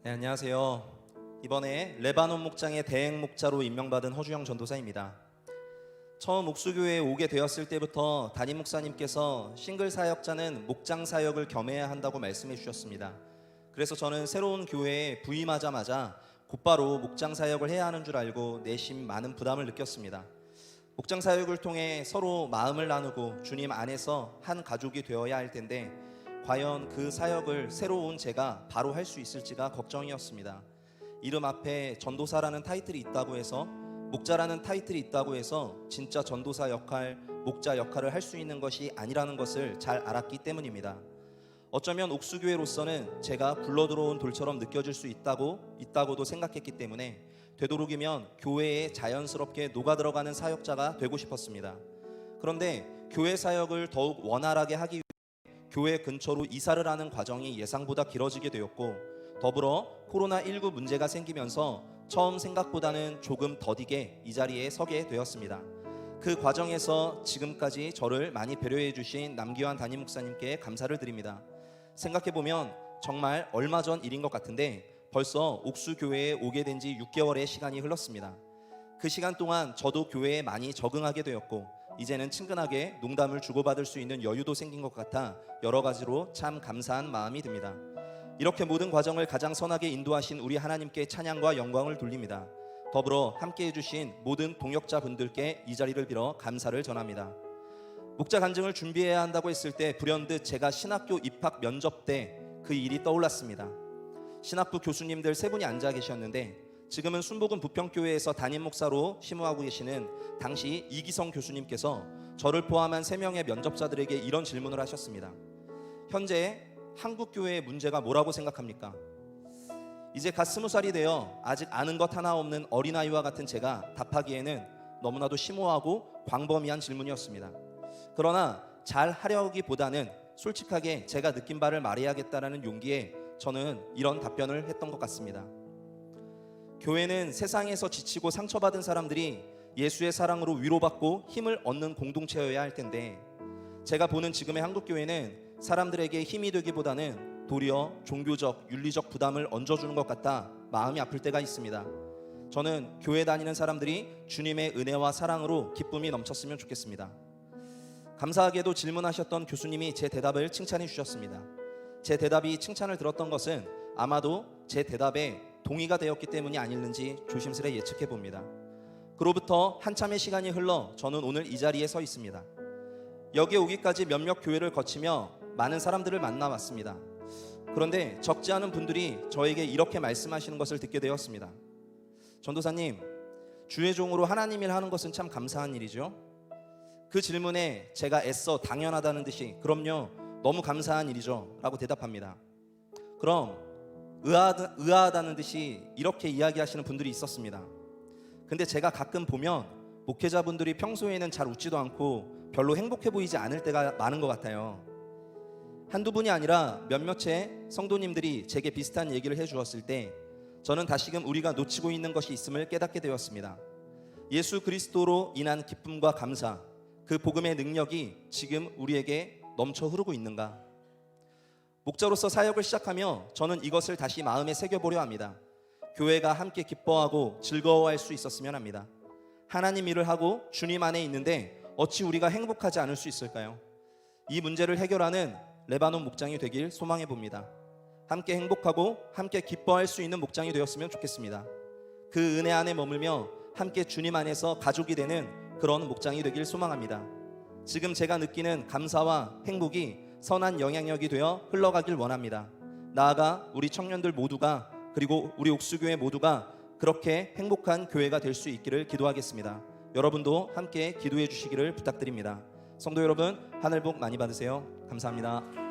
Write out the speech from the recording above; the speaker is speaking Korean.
네, 안녕하세요. 이번에 레바논 목장의 대행 목자로 임명받은 허주영 전도사입니다. 처음 옥수교회에 오게 되었을 때부터 담임 목사님께서 싱글 사역자는 목장 사역을 겸해야 한다고 말씀해 주셨습니다. 그래서 저는 새로운 교회에 부임하자마자 곧바로 목장 사역을 해야 하는 줄 알고 내심 많은 부담을 느꼈습니다. 목장 사역을 통해 서로 마음을 나누고 주님 안에서 한 가족이 되어야 할 텐데 과연 그 사역을 새로운 제가 바로 할 수 있을지가 걱정이었습니다. 이름 앞에 전도사라는 타이틀이 있다고 해서, 목자라는 타이틀이 있다고 해서 진짜 전도사 역할, 목자 역할을 할 수 있는 것이 아니라는 것을 잘 알았기 때문입니다. 어쩌면 옥수교회로서는 제가 굴러들어온 돌처럼 느껴질 수 있다고도 생각했기 때문에 되도록이면 교회에 자연스럽게 녹아들어가는 사역자가 되고 싶었습니다. 그런데 교회 사역을 더욱 원활하게 하기 위해 교회 근처로 이사를 하는 과정이 예상보다 길어지게 되었고, 더불어 코로나19 문제가 생기면서 처음 생각보다는 조금 더디게 이 자리에 서게 되었습니다. 그 과정에서 지금까지 저를 많이 배려해 주신 남기환 담임 목사님께 감사를 드립니다. 생각해보면 정말 얼마 전 일인 것 같은데 벌써 옥수교회에 오게 된 지 6개월의 시간이 흘렀습니다. 그 시간 동안 저도 교회에 많이 적응하게 되었고, 이제는 친근하게 농담을 주고받을 수 있는 여유도 생긴 것 같아 여러 가지로 참 감사한 마음이 듭니다. 이렇게 모든 과정을 가장 선하게 인도하신 우리 하나님께 찬양과 영광을 돌립니다. 더불어 함께 해주신 모든 동역자분들께 이 자리를 빌어 감사를 전합니다. 목자 간증을 준비해야 한다고 했을 때 불현듯 제가 신학교 입학 면접 때 그 일이 떠올랐습니다. 신학부 교수님들 세 분이 앉아 계셨는데 지금은 순복음 부평교회에서 담임 목사로 심우하고 계시는 당시 이기성 교수님께서 저를 포함한 3명의 면접자들에게 이런 질문을 하셨습니다. 현재 한국교회의 문제가 뭐라고 생각합니까? 이제 갓 20살이 되어 아직 아는 것 하나 없는 어린아이와 같은 제가 답하기에는 너무나도 심오하고 광범위한 질문이었습니다. 그러나 잘 하려기보다는 솔직하게 제가 느낀 바를 말해야겠다라는 용기에 저는 이런 답변을 했던 것 같습니다. 교회는 세상에서 지치고 상처받은 사람들이 예수의 사랑으로 위로받고 힘을 얻는 공동체여야 할 텐데, 제가 보는 지금의 한국교회는 사람들에게 힘이 되기보다는 도리어 종교적, 윤리적 부담을 얹어주는 것 같아 마음이 아플 때가 있습니다. 저는 교회 다니는 사람들이 주님의 은혜와 사랑으로 기쁨이 넘쳤으면 좋겠습니다. 감사하게도 질문하셨던 교수님이 제 대답을 칭찬해 주셨습니다. 제 대답이 칭찬을 들었던 것은 아마도 제 대답에 동의가 되었기 때문이 아닐는지 조심스레 예측해 봅니다. 그로부터 한참의 시간이 흘러 저는 오늘 이 자리에 서 있습니다. 여기에 오기까지 몇몇 교회를 거치며 많은 사람들을 만나왔습니다. 그런데 적지 않은 분들이 저에게 이렇게 말씀하시는 것을 듣게 되었습니다. 전도사님, 주의 종으로 하나님 일 하는 것은 참 감사한 일이죠. 그 질문에 제가 애써 당연하다는 듯이 그럼요, 너무 감사한 일이죠 라고 대답합니다. 그럼 의아하다는 듯이 이렇게 이야기하시는 분들이 있었습니다. 근데 제가 가끔 보면 목회자분들이 평소에는 잘 웃지도 않고 별로 행복해 보이지 않을 때가 많은 것 같아요. 한두 분이 아니라 몇몇의 성도님들이 제게 비슷한 얘기를 해주었을 때 저는 다시금 우리가 놓치고 있는 것이 있음을 깨닫게 되었습니다. 예수 그리스도로 인한 기쁨과 감사, 그 복음의 능력이 지금 우리에게 넘쳐 흐르고 있는가? 목자로서 사역을 시작하며 저는 이것을 다시 마음에 새겨보려 합니다. 교회가 함께 기뻐하고 즐거워할 수 있었으면 합니다. 하나님 일을 하고 주님 안에 있는데 어찌 우리가 행복하지 않을 수 있을까요? 이 문제를 해결하는 레바논 목장이 되길 소망해 봅니다. 함께 행복하고 함께 기뻐할 수 있는 목장이 되었으면 좋겠습니다. 그 은혜 안에 머물며 함께 주님 안에서 가족이 되는 그런 목장이 되길 소망합니다. 지금 제가 느끼는 감사와 행복이 선한 영향력이 되어 흘러가길 원합니다. 나아가 우리 청년들 모두가, 그리고 우리 옥수교회 모두가 그렇게 행복한 교회가 될 수 있기를 기도하겠습니다. 여러분도 함께 기도해 주시기를 부탁드립니다. 성도 여러분, 하늘 복 많이 받으세요. 감사합니다.